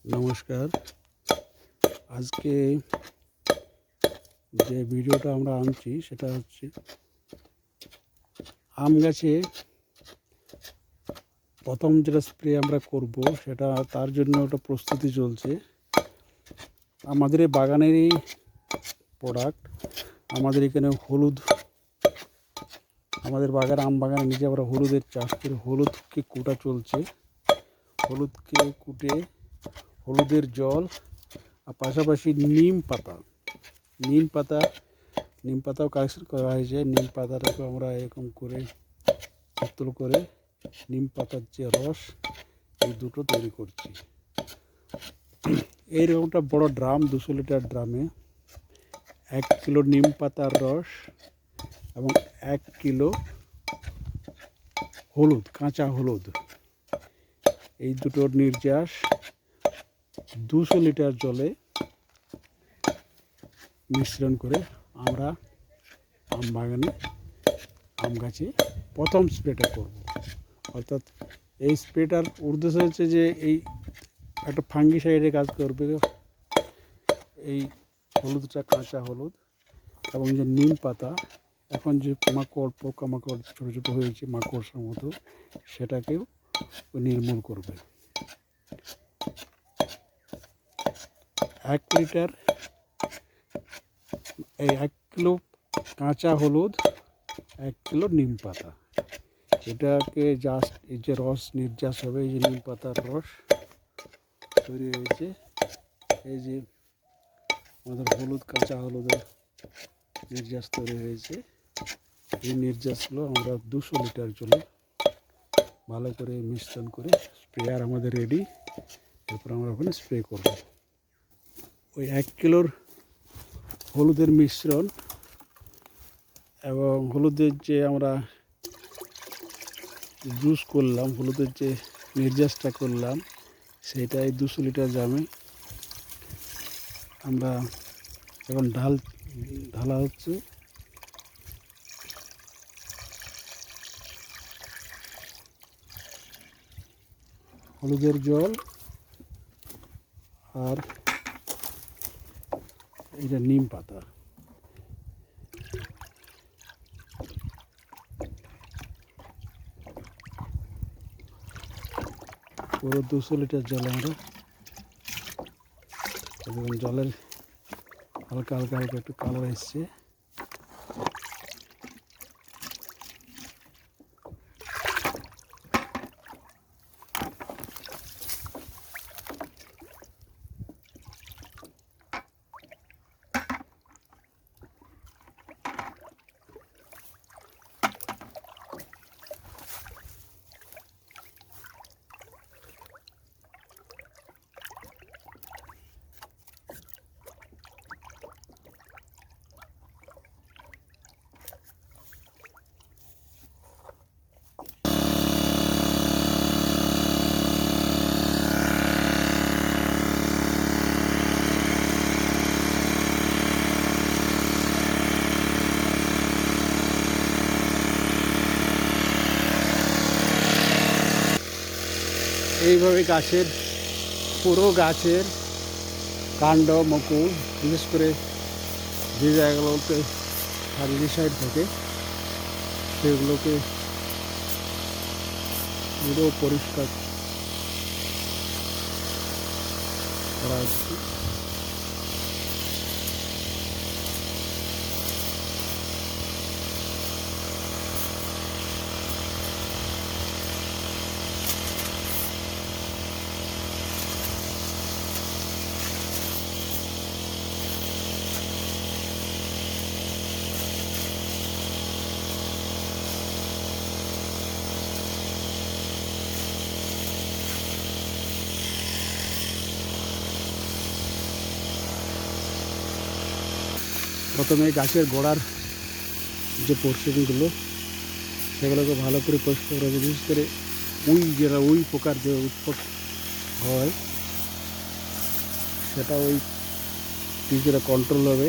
নমস্কার। আজকে যে ভিডিওটা আমরা আনছি সেটা হচ্ছে আম গাছে প্রথম যেটা স্প্রে আমরা করব সেটা তার জন্য একটা প্রস্তুতি চলছে। আমাদের এই বাগানেরই প্রোডাক্ট। আমাদের এখানে হলুদ, আমাদের আম বাগানে নিজে আমরা হলুদের চাষ করে হলুদকে কুটা চলছে। হলুদকে কুটে হলুদের জল আর পাশাপাশি নিম পাতাও কালেকশন করা হয়েছে। নিম পাতাটাকে আমরা এরকম করে বোতল করে নিম পাতার যে রস, এই দুটো তৈরি করছি। এইরকমটা বড় ড্রাম, 200 লিটার ড্রামে 1 কিলো নিম পাতার রস এবং 1 কিলো হলুদ, কাঁচা হলুদ, এই দুটোর নির্যাস 200 লিটার জলে মিশ্রণ করে আমরা আম গাছে প্রথম স্প্রেটা করব। অর্থাৎ এই স্প্রেটার উদ্দেশ্য হচ্ছে যে এই একটা ফাঙ্গিসাইডে কাজ করবে। এই হলুদটা কাঁচা হলুদ এবং যে নিম পাতা, এখন যে পোকামাকড় ছোটো ছোটো হয়েছে মাকড়সার মতো, সেটাকেও নির্মূল করবে। 1 লিটার এই 1 কিলো কাঁচা হলুদ, 1 কিলো নিম পাতা, এটাকে জাস্ট এই যে রস নির্যাস হবে, এই যে নিম পাতার রস তৈরি হয়েছে, এই যে আমাদের কাঁচা হলুদের নির্যাস তৈরি হয়েছে, এই নির্যাসগুলো আমরা 200 লিটার জলে ভালো করে মিশ্রণ করে স্প্রেয়ার আমাদের রেডি। এরপর আমরা ওখানে স্প্রে করব। ওই 1 কিলোর হলুদের মিশ্রণ এবং হলুদের যে আমরা জুস করলাম, হলুদের যে নির্যাসটা করলাম, সেটাই 200 লিটার জামে আমরা এখন ঢালা হচ্ছে। হলুদের জল আর এটা নিম পাতা, পুরো 200 লিটার জল আমরা, এবং জলের হালকা হালকা হালকা একটু কালার এসছে। এইভাবে পুরো গাছের কাণ্ড, মুকুল, বিশেষ করে যে জায়গাগুলোতে ফাঙ্গিসাইড থাকে সেগুলোকে পুরো পরিষ্কার করা হচ্ছে। প্রথমে গাছের গোড়ার যে পোর্শনগুলো, সেগুলোকে ভালো করে পরিষ্কার করা, বিশেষ করে উই পোকার যে উৎপাত হয়, সেটা কিছুটা কন্ট্রোল হবে।